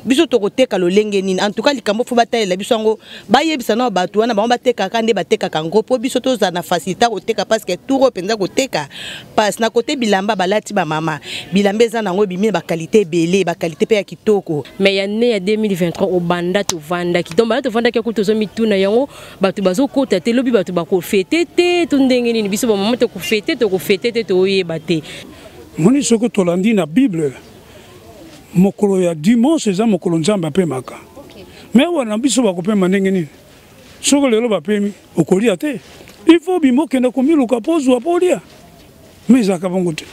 biso tokoteka lolenge nini en tout cas likambo fo batalela biso ngo bayebisa na bato wana ba bateka kande bateka kango po biso toza na facilité koteka parce que tout repenza koteka parce na côté bilamba balati ba mama bilamba za nango bimi ba qualité belé ba qualité pe ya kitoko mais ya ne ya 2023 au banda to vanda ki donc banda to vanda ki ko tozo mituna yango bato bazo kota te lobi bato ba ko fete te to ndenge nini biso ba mama to ko fete te to yeba te moni soko tolandi na Bible mokolo ya dimanche eza mokolo nzambe apemaka mais wana biso bakopema ndenge nini soko lelo bapemi okolia te il faut bimokenda komiluka pozwa polia mais ezaka bongo te.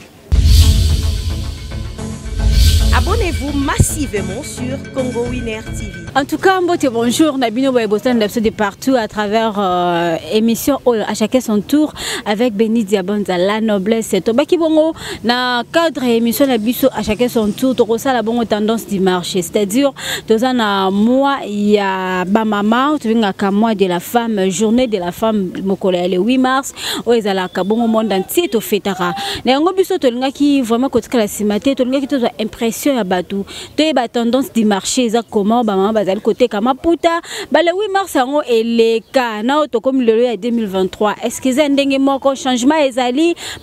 Abonnez-vous massivement sur Congo Winner TV. En tout cas, bonjour, Nabino Boybosan de partout à travers émission à chacun son tour avec Béni Diabonza, la noblesse. Tobaki bongo na cadre émission Nabiso à chacun son tour, to ça la bonne tendance du marché, c'est-à-dire dans un mois il y a Bamama, tu viens à mois de la femme, journée de la femme mokola le 8 mars, où ils allaient à bon monde entier to fetara. Na ngo biso to linga ki vraiment kotika la simate, to linga ki to impression ya batu. To ba tendance du marché, ça comment Bamama le côté Kamaputa, le 8 mars et les cas, comme le 2023. Est-ce que c'est un changement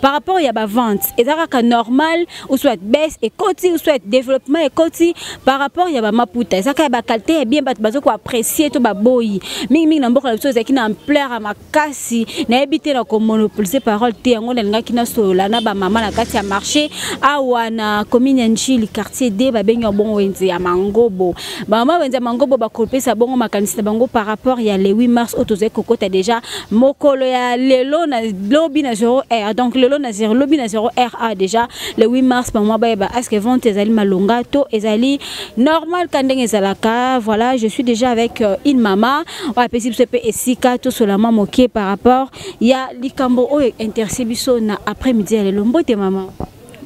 par rapport à la vente? Est-ce que c'est normal ou soit baisse et côté ou soit développement et côté par rapport à la Maputa? Est-ce que la qualité est bien apprécier tout baboyi? Ming n'a pas chose qui n'a pleure à ma casse, n'a évité la monopoliser parole té en on qui n'a sola na ba maman na kati ya marché a wana commune nchi quartier D ba benyo bon wenze ya mangobo. Maman wenze Mangobo ba kolpe sa bongo makanisi bango par rapport ya le 8 mars autoze kokota déjà mokolo ya lelo na lobby na 0R donc lelo na 0 lobby na 0RA déjà le 8 mars par moi ba est-ce que vente ezali malonga to ezali normal kandenge ezalaka. Voilà, je suis déjà avec une maman on a possible se pe esika to solama moké par rapport ya likambo o intercebiso na après-midi ya lelo mbote maman.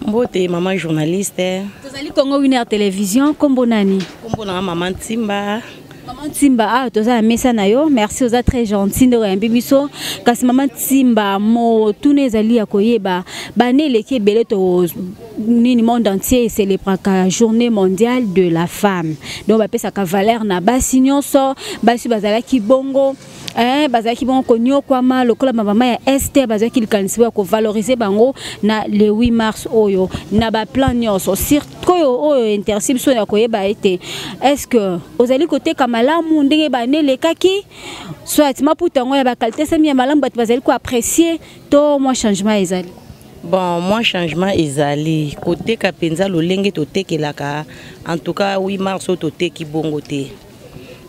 Mbote maman journaliste. Tozali Congo Winner télévision kombo nani? Kombo na maman Timba. Maman Timba, ah, toza mesa na yo. Merci, oza très gentil de rien bibiso. Kasi maman Timba mo tune ezali ya koyeba bane leki belé to nini monde entier célèbre la journée mondiale de la femme. Donc ba pesa ka valeur na basi nyonso, basi bazala ki bongo. Bazaki bon konyo kwama lokola mama ya Esther bazaki likanisiwa ko valoriser bango na le 8 mars oyo na ba plan nyonso surtout oyo interception ya koyeba ete est-ce que ozali côté kamalamu ndenge bane lekaki soit maputa ngo ya ba qualité semi ya malamu bat bazali ko apprécier to moi changement ezali. Bon, moi changement ezali côté kapenza lolenge to tekelaka en tout cas 8 mars to teki bongo te.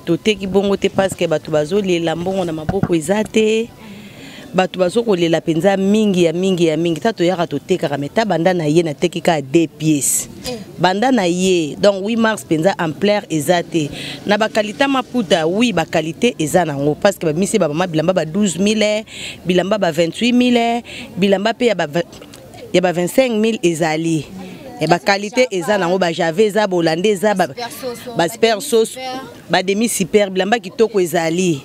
Tote ki bongo te parce que batu bazo le lambongo na maboko ezate batu bazo ko le la penza mingi ya tato yaka tote ka meta banda na ye na teki ka 2 pièces banda na ye donc 8 mars penza ampleur ezate na ba qualité maputa oui ba qualité ezanango parce que ba misi ba mama bilamba ba 12000 bilamba ba 28000 bilamba pe ya ba 25000 ezali. Et ba qualité eza nango ba javé eza bolande eza ba super sauce ba demi super bilamba kitoko ezali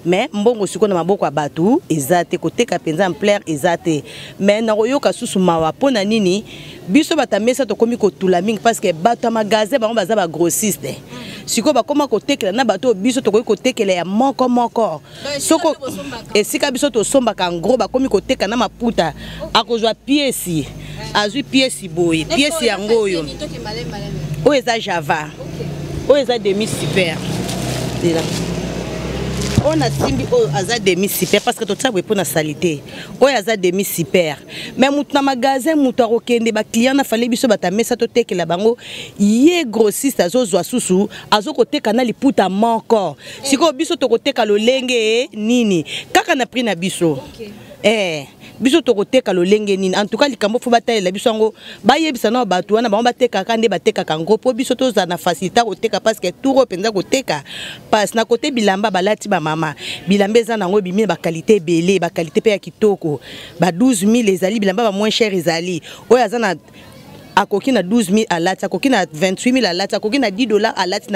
mais mbongo siko na maboko ya batu ezate côté kapenza ampleur ezate mais na koyoka susu mawa pona nini biso batamesa to komi ko tula mingi parce que batu magasin bango baza ba grossiste siko ba koma ko tekela na bato biso to ko tekela ya moko soko esika biso to somba ka ngro ba komi ko teka na maputa akozwa pièce azui pièce boye pièce yango oyo oyo eza java oyo eza demi super dela on a simbi oyo aza demi super parce que totsabwe pour na salité oyo aza demi super mais mutu na magasin mutu akokende ba client na fale biso batamesa to tekela bango ye grossiste azozwa susu azokoteka na liputa moko siko biso tokoteka lolenge nini kaka na prix na biso biso tokoteka lolenge nini en tout cas likambo fo batalela biso ngo bayebisa na bato wana bango bateka kande bateka kango po biso toza na facilité koteka parce que tout repenza koteka parce na côté bilamba balati ba mama bilamba za nango bimi ba qualité belé ba qualité pe ya kitoko ba 12000 ezali bilamba ba moins cher ezali oyo azana akoki na 12000 à lati akoki na 28000 à lati akoki na $10 à lati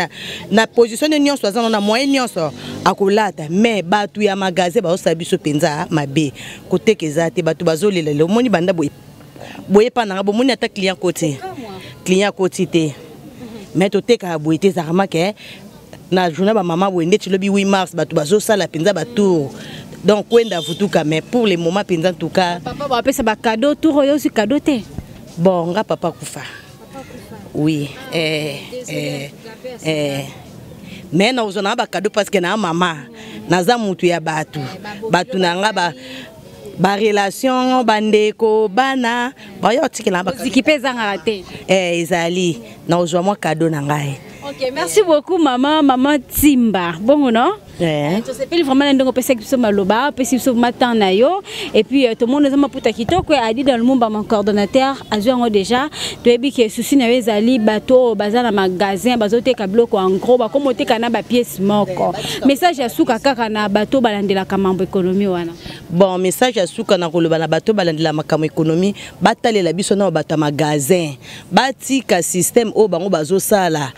na position nyonso azana na moyen nyonso akolata mais batu ya magasin ba osabiso penza mabe côté kezate batu bazolela le moni banda boye pa na bomoni ata client côté te mais toteka boye te zarama ke na journée ba maman wende ti lobi 8 mars bato bazo sala penza ba tour donc wenda futuka mais pour le moment penza en tout cas papa ba pesa ba cadeau tour yo si cadeau te bon nga papa kufa oui mais na ozona ba cadeau parce que na maman naza mutu ya batu na nga ba relation bandeko bana ba yo tikela ba zikipeza ngate ezali na ozwa moi cadeau na ngai. Ok, merci beaucoup maman Timba. Bon non? Tu sais vraiment ndongo pesa kiso maloba, pesa kiso matin na yo et puis tout le monde zama puta kitoko a dit dans le monde mon coordonnateur azuango déjà to ebi ke souci na ezali bato bazana magasin bazote ka bloc en gros ba komote kana ba pièce moko. Message ya suka kaka na bato balandela kamambo économie wana. Bon message ya suka na koloba na bato balandela makambo économie batalela biso na bata magasin. Batika système o bango bazo sala.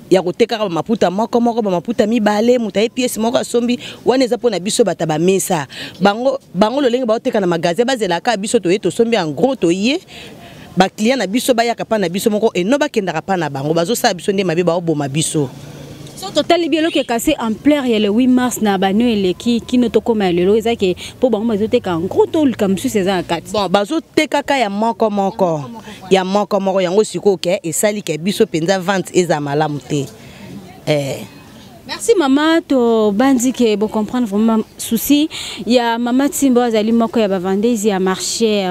Ya koteka ba maputa moko ba maputa mibale mutaye pièce moko sombi wana eza pona biso bata ba mesa bango lolenge ba oteka na magasin bazela ka biso to yeto sombi en gros to yé ba client na biso ba yaka pa na biso moko eno ba kendaka pa na bango bazo sa biso nde mabe ba oboma biso. So total bien qui est cassé en plein il y a le 8 mars na banu ele qui ne to comme le lo ezaki pour bango bazoteka en gros tol comme si c'est en 4 bon bazoteka ka ya moko ya moko yango siko ke esali ke biso penza vente eza malamu te merci maman to bandi ke bo comprendre vraiment souci ya mama Timbo azali moko ya bavandezi ya marché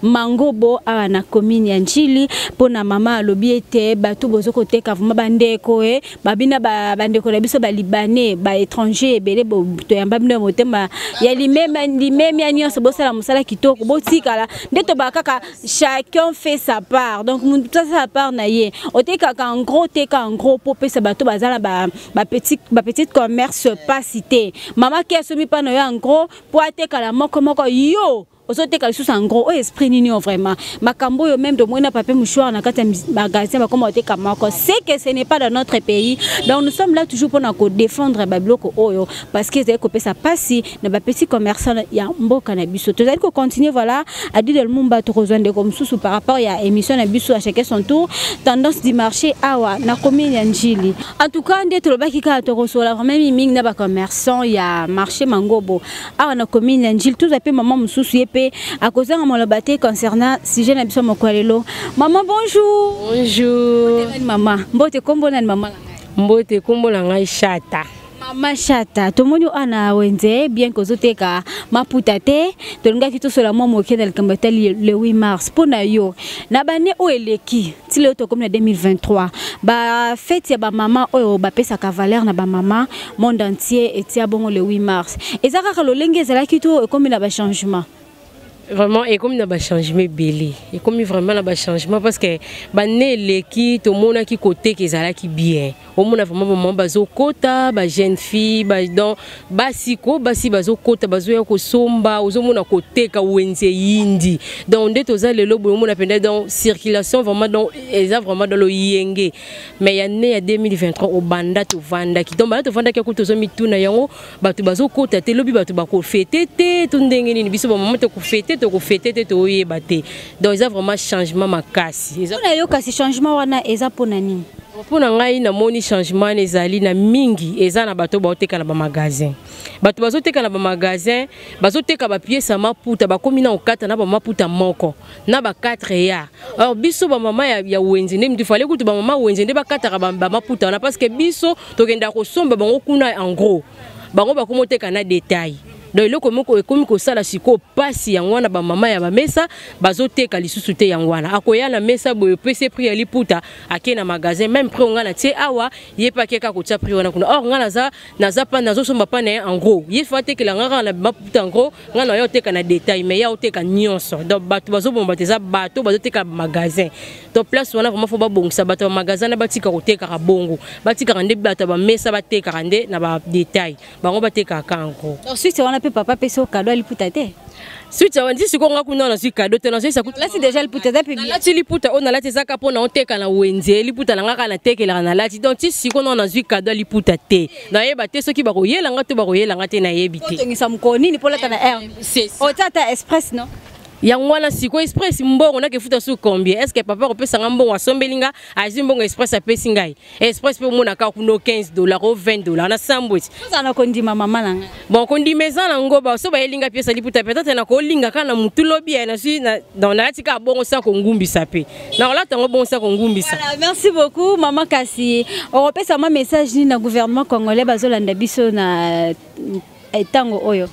Mangobo a na commune ya Njili pona mama alobi ete bato bozoko teka vraiment bandeko babina bandeko na biso ba libanais ba étranger ebele bo to yamba bino motema ya limeme ya nyonso bosala mosala kitoko botikala ndeto bakaka chacun fait sa part donc mutu sa part na ye oteka en gros pour pesa bato bazala ba petite commerce pas cité maman qui a soumis pas en gros pour attaquer la moko yo osote ka sous en gros esprit nini vraiment makambo yo même de moi na papier mouchoir na kata magasin ba comme ote kamako c'est que ce n'est pas dans notre pays donc nous sommes là toujours pour défendre ba bloko oyo parce que c'est que ça passe na ba petit commerçant ya mboka na biso to ko continuer voilà a dit le mumba to rejoindre comme sous par rapport ya émission na biso à chacun son tour tendance du marché awa na commune ya Njili en tout cas ndé to baki ka to resola vraiment miming na ba commerçant ya marché Mangobo awa na commune ya Njili tout appelé maman mususu yepe à cause de mon lobaté concernant sujet na biso mokwalelo maman bonjour maman mbote kombo na maman mbote kombo na ngai Chata Mama Chata tomoni ana wenze bien que zoteka maputa te tolinga kito sola mo moke na likambata le 8 mars pona yo na bane o eleki ti le to comme 2023 ba fête ya ba mama o ba pesa ka valeur na ba mama monde entier et tia bongo le 8 mars ezaka lo lenge zela kito comme na ba changement. Vraiment et comme na ba changement belé et comme vraiment na ba changement parce que ba né leki to mona ki côté ki zala ki bien au mona vraiment maman bazo kota ba jeune fille ba donc basiko basi bazo kota bazo ya ko somba ozo mona côté ka wenze yindi donc ndeto za lelo bo mona penda dans circulation vraiment donc eza vraiment dans le yenge mais ya né ya 2023 au banda to vanda ki donc banda to vanda ki ko to zo mituna yango bato bazo kota te lobi bato ba ko fêter te to ndenge ni biso ba maman to ko fêter to fêter to yebate donc il y a vraiment changement makasi on a yo kasi changement wana eza pona nini pona ngai na moni changement ezali na mingi eza na bato baoteka na ba magasin bato bazoteka na ba magasin bazoteka ba pièce maputa ba komi na okata na ba maputa moko na ba 4 ya alors biso ba mama ya wenze ndem tu fallait que ba mama wenze nde ba kataka ba maputa na parce que biso to kenda ko somba bango kuna en gros bango ba komoteka na détail donc le comme ko sala siko pasi yangwana ba mama ya ba mesa bazoteka lisusu te yangwana akoya na mesa boye pese prix ya liputa akena magasin même prix ngana tie awa ye pa keka ko tia prix wana kuna or ngana naza pa nazo somba pa na en gros ye fate ke la ngana na maputa en gros ngana yo teka na détail mais ya oteka nyonso donc bato bazo bomba teza bato bazoteka magasin donc place wana vraiment faut ba bongisa bato magasin na batika ko teka ka bongo batika rande bato ba mesa bateka rande na ba détail bango bateka ka en gros ensuite on papa peso cadeau liputa te suite ça on dit ce qu'on a kuna na su cadeau te na ça coûte là c'est déjà liputa te là tu liputa on a là te zaka pona on teka na wenze liputa na ngaka na tekela na lati donc si qu'on a su cadeau liputa te na yeba te soki ba koyela nga te ba koyela nga te na yebite to ngisa mkoni ni pola ta na r o tata express non yango wana siko express mbongo na kefuta su combien est-ce que papa opesa mbongo asombelinga azi mbongo express apesi ngai express pe mona ka kuno $15 ou $20 na sambwiti sana kondima mama nanga bon kondima ezana ngoba so ba elinga pièce liputa peut-être na kolinga kana mutu lobi na si dans la tika bongo sa kongumbisa pe na ola tango bongo sa kongumbisa. Merci beaucoup maman Kasi. On repose un message ni na gouvernement congolais bazolanda biso na etango oyo.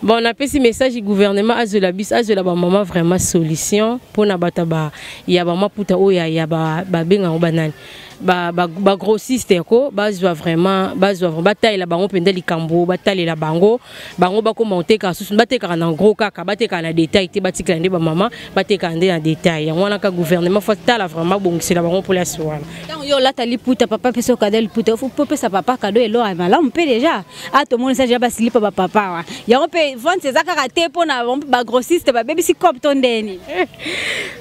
Bon, on a fait ce message du gouvernement Azola bis Azola ba maman vraiment solution pour na bataba ya ba maputa oya ya ba benga obanani ba grossiste ko bazwa vraiment bataille la bango pendeli kambo bataille la bango ba ko monter ka susu bateka na gros kaka bateka na détail te batika ndé ba maman bateka ndé na détail wana ka gouvernement faut tala vraiment bongisi la bango pour la soirée. Tant yo la tali puta papa peso kadel puta faut popé sa papa cadeau elo amala on peut déjà à tout le monde ça déjà ba slip ba papa wa ya on peut vendre ces akaraté pour na ba grossiste ba baby si cop ton deni.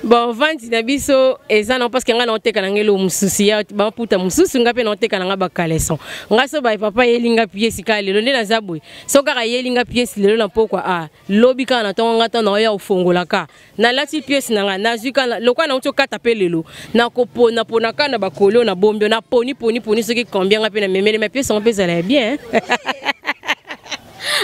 Bon vente na biso ezana parce que nga na oteka na ngelo mususi ya ba puta mususu ngape na oteka na nga ba kaleson nga so ba papa yelinga pièce ka lelo nde na zabwe so kaka yelinga pièce lelo na pokwa lobi kana na tonga ta na ya ufongola ka na lati pièce na nga na zuka lokwa na uto kata pe lelo na kopona pona kana ba kolo na bombio na poni soki combien ngape na memele ma pièce on peut ça bien.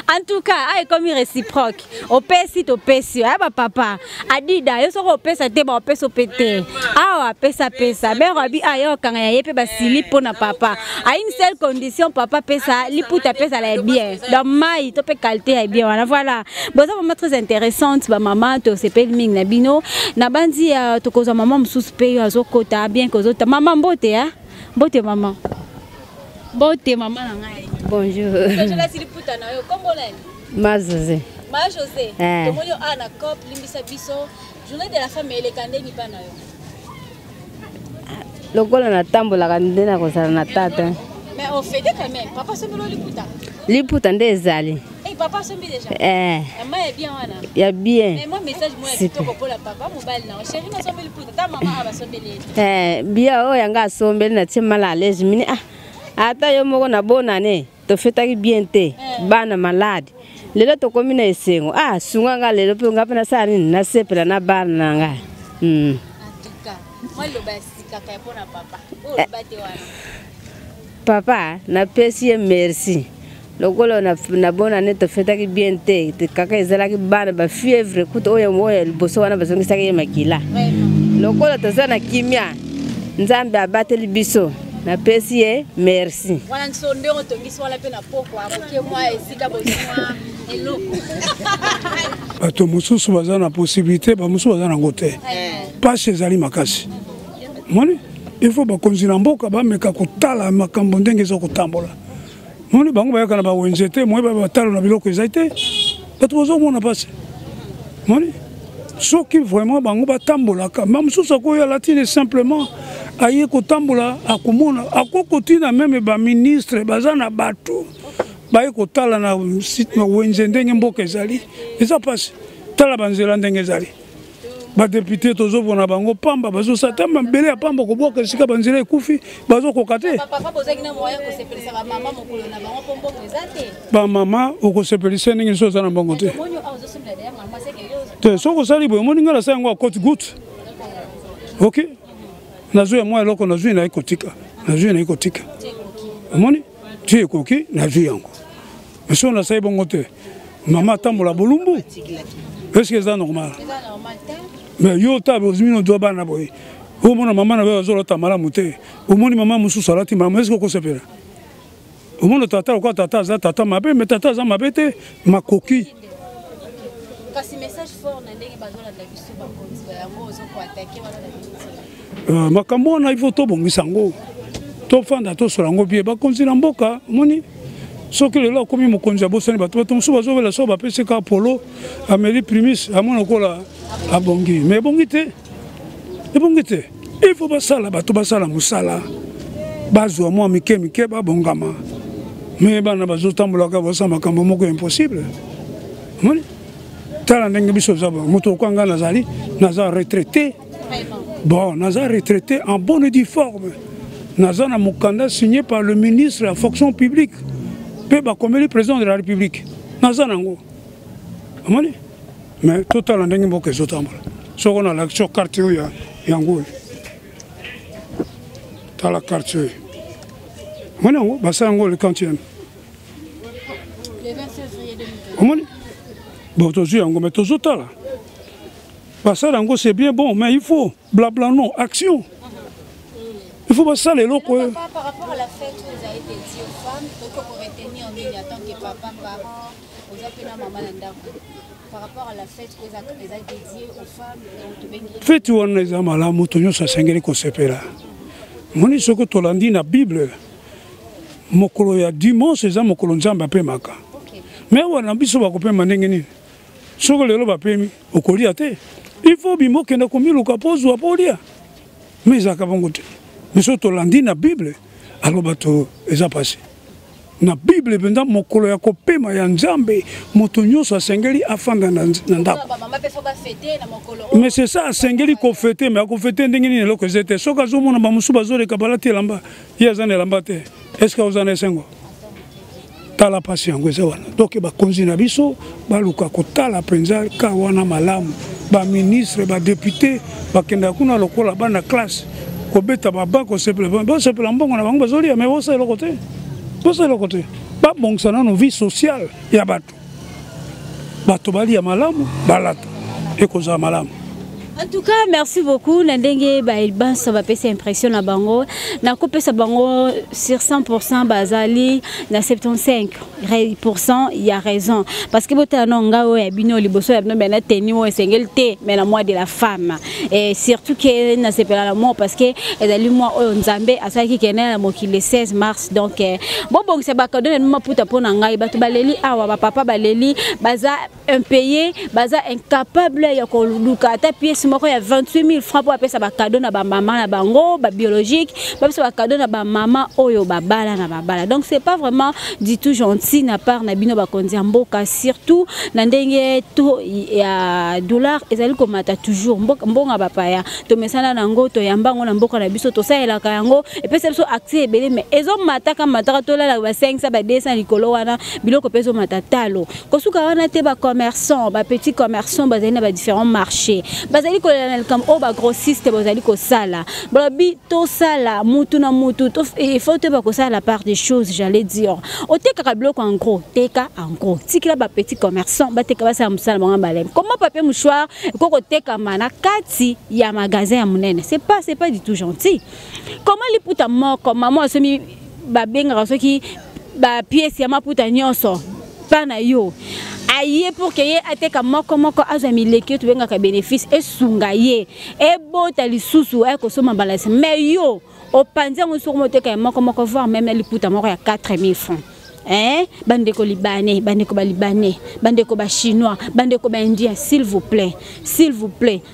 En tout cas, ay comme réciproque. Au pesi to pesi, ay ba papa. Adida, yo soko pesa te ba peso pété. Ah, pesa. Ben rabi ayo kanga yepe ba sili pona papa. À une seule condition, papa pesa, li puta pesa la bien. Dans mai, to pe qualité est bien. Voilà. Bon ça vraiment très intéressante ba maman to sepel ming na bino. Na bandi to koza maman msuspe yo azokota bien kozota. Maman mbote hein? Mbote maman. Mbote maman na ngai. Bonjour. Je la siliputa na yo kombo nani? Ma José. Ma José. Tomoyo ana cop limbisa biso. Journée de la femme ele kandeni pa na yo. Lokola na tambola kande na kosala na tata. Mais on fait quand même. Papa somelo liputa. Liputa nde ezali. Eh papa sombi déjà. Maman est bien wana. Ya bien. Mais moi message moi kitoko pour la papa mobile na. Chérie na sombi liputa. Ta maman aba sombeli. Bia o yanga sombeli na tima la lège mini ata yo moko na bonane to fetaki bien te bana malade lelo to komina esengo sunga nga lelo pe nga pena sani na sepela na bana nga en tout cas moi lo basika ka pona papa o lo bate wana papa na pesi merci lokolo na bonane to fetaki bien te kaka ezalaki bana ba fièvre kuto oyo moyo liboso wana bazongisaki ye makila lokolo to sana kimia nzambe abateli biso na pesi merci. Wana nsonde otongiso wala pe na pokwa akoke mwa esika bozima eloko. Bato mususu baza na possibilité ba mususu baza na ngote. Pas chez Ali Makasi. Moni il faut ba konzina mboka ba meka kotala makambo ndenge zo kotambola. Moni bango ba yakana ba wenjete moi ba batalo na biloko ezaite. Bato bozo mona passe. Moni soki vraiment bango batambola ka mususu ko ya latine simplement aye kotambola akomona akokotina meme ba ministre bazana bato baye kotala na site na wenze ndenge mboka ezali eza passe tala banzela ndenge ezali ba député tozobona bango pamba bazosata mbele ya pamba koboka sika banzela ekufi bazokokate papa bozaki na moya ko sepelisa ba mama mokolo na bango pombo ezate ba mama okosepelisa ndenge so za na bango te te soko sali boye moninga la sango côte goutte OK nazui moi eloko nazui na ekotika nazui na ekotika amoni tie koki nazui yango mais on a ça bon côté maman tambola bolumbu est-ce que c'est normal mais yo tabo zimino doit bana boy o mona maman na ba zolo tamala muté o moni maman musu salati maman est-ce que ko sepela o mona tata ko tata za tata mabe mais tata za mabete makoki kasi message fort na ndenge bazola la biso ba konzi yango ozo ko attaquer wana na makambo na ifo tobongisa ngo tofanda tosola ngo bie bakonzi na mboka moni soki lelo akomi mokonzi ya bosani bato mosusu bazovela so bapesi ka polo ameli primis amona kola abongi mais ebongi te il faut basala bato basala mosala bazwa mwa mike babongama mais bana bazotambolaka basa makambo moko impossible moni tala ndenge biso zaba moto kwanga nazali naza retraité. Bon, Naza retraité en bonne et due forme. Naza na mukanda signé par le ministre de la fonction publique. Peba comme le président de la République. Naza nango. Amani. mais total ndenge mboka ezotambola soko na l'action quartier oyo ya Ngoi tala quartier oyo moni yango basala yango le quantième le 20 février 2020 omoni bon tozwi yango mais tozotala basala yango c'est bien bon mais il faut blabla non action il faut basala eloko oyo. Par rapport à la fête où vous avez été dit aux femmes, donc pour retenir en ligne en tant que papa, parent, vous appelez la maman Landako. Par rapport à la fête où vous avez dédié aux femmes, fête wana eza malamu moto nyonso asengeli kosepela moni soko tolandi na Bible mokolo ya dimanche eza mokolo Nzambe apemaka mais wana biso bakopema ndenge nini soko lelo bapemi okolia te il faut bimokenda komiluka pozwa polia mais ezaka bongo te miso tolandi na Bible alors bato eza passé na Bible benda mokolo ya kopema ya Nzambe moto nyonso asengeli afanda na ndako mais c'est ça asengeli kofete mais akofete ndenge nini eloko ezete soka zomona bamusu bazoleka balati elamba ye azana elamba te est-ce que ozana esengo tala pasi yango eza wana donc bakonzi na biso baluka kotala mpenza ka wana malamu baministre badepute bakenda kuna lokola bana classe kobeta babako sepela mbongo na bango bazolia mais bosa eloko te bosa eloko te babongisa nano vie sociale ya bato balia malamu balata ekozala malamu. En tout cas, merci beaucoup. Nandenge ba ça va passer impression na bango. Na couper sa bango sur 100% bazali na 75% il y a raison parce que bota nonga o bino liboso ya bino na teni o sengelte mais la moi de la femme et surtout que na sepela la mort parce que ezali moi o Nzambe asaki kena moki le 16 mars donc bon c'est ba cadeau na maputa pona ngai bato baleli awa ba papa baleli baza impayé baza incapable ya ko luka ata pièce moko ya 28 000 francs pour appeler ça ba cadeau na ba maman na bango ba biologique ba ça ba cadeau na ba maman oyo ba bala na ba bala donc c'est pas vraiment du tout gentil na part na bino ba konzi mboka surtout na ndenge to ya dollar ezali komata toujours mbonga ba paya to mesana na ngo to yambango na mboka na biso to saela ka yango et puis c'est accès belé mais ezo mataka mataka to la ba 500 ba 200 likolo wana biloko peso matatalo kosuka wana te ba commerçant ba petits commerçants bazali na ba différents marchés bazali ko comme o ba grossiste bazali ko sala babi to sala mutu na mutu to il faut te ba ko sala la part des choses j'allais dire o te ka bloc en gros teka en gros tikila ba petit commerçant ba teka ba sa musala ba balem comment papier mouchoir ko ko teka mana kati ya magasin ya munene c'est pas du tout gentil comment li puta moko maman semi ba benga soki ba pièce ya maputa nyonso pana yo aye pour que ye ateka moko azami leki to benga ka bénéfice et sungaye e bota lisusu e ko soma balance mais yo o panza musoko moteka moko voir même li puta moko ya 4000 francs bandeko libanais bandeko balibanais bandeko ba chinois bandeko ba indien s'il vous plaît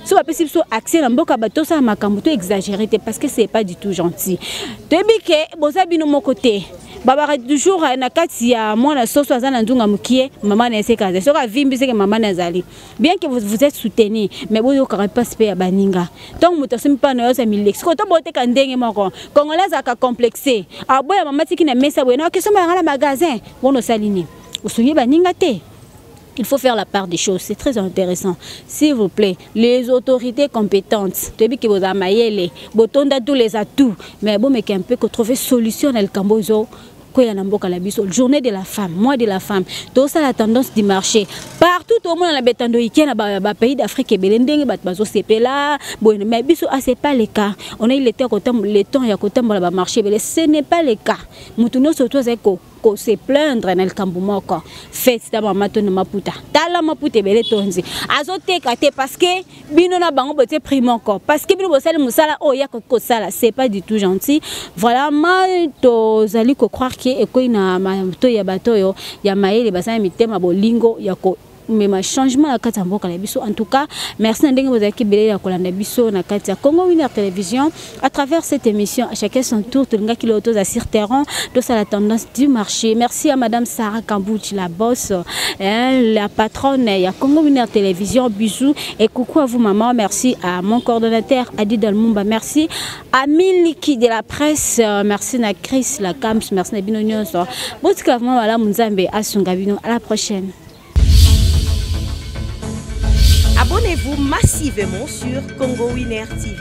so ba pesi so accès na mboka bato sa makambo to exagéré parce que c'est pas du tout gentil tebi ke boza bino moko te baba toujours na kati ya mwana soso azana ndunga mukie maman na eseka so ka vimbi seke maman na zali bien que vous êtes soutenu mais vous yo ka pas ya baninga donc muto simi pa na yo sa milex ko to bote ka ndenge moko congolais aka complexé aboya mama tiki na mesa bwana ke so ma ngala magasin wono salini usuye baninga te. Il faut faire la part des choses, c'est très intéressant. S'il vous plaît, les autorités compétentes, tu dis que vous avez tous les atouts, mais bon, mais qu'un peu que trouver solution dans le Cambodge. Journée de la femme, mois de la femme, tout ça la tendance du marché. Partout au monde la bétando ici na pays d'Afrique et belendeng bat bazo sepela, bon mais biso c'est pas le cas. On a eu le temps ya kotam ba marché, mais ce n'est pas le cas. Mutuno surtout c'est ko se plaindre na le Kambumoko. Fait ta maman to na maputa. Tala maputa belé tonzi. Azote kate parce que bino na bango bote prime encore. Parce que bino bosala musala oh ya ko sala, c'est pas du tout gentil. Voilà mal to zali ko croire et na to ya batoyo ya maele basana mitema bolingo ya ko mais ma changement à kati mboka na biso en tout cas merci ndenge vousaki belé ya kolanda biso na kati ya Congo Winner Télévision à travers cette émission à chacun son tour to ngaki loto assir terrain de ça la tendance du marché. Merci à madame Sarah Kambouchi la boss la patronne ya Congo Winner Télévision. Bisous et coucou à vous maman. Merci à mon coordonnateur Adi Dalmumba, merci à Miliki de la presse, merci à Chris la Cams, merci à Bino Nyonso botika vraiment wala munzambe asunga bino. À la prochaine. Abonnez-vous massivement sur Congo Winner TV.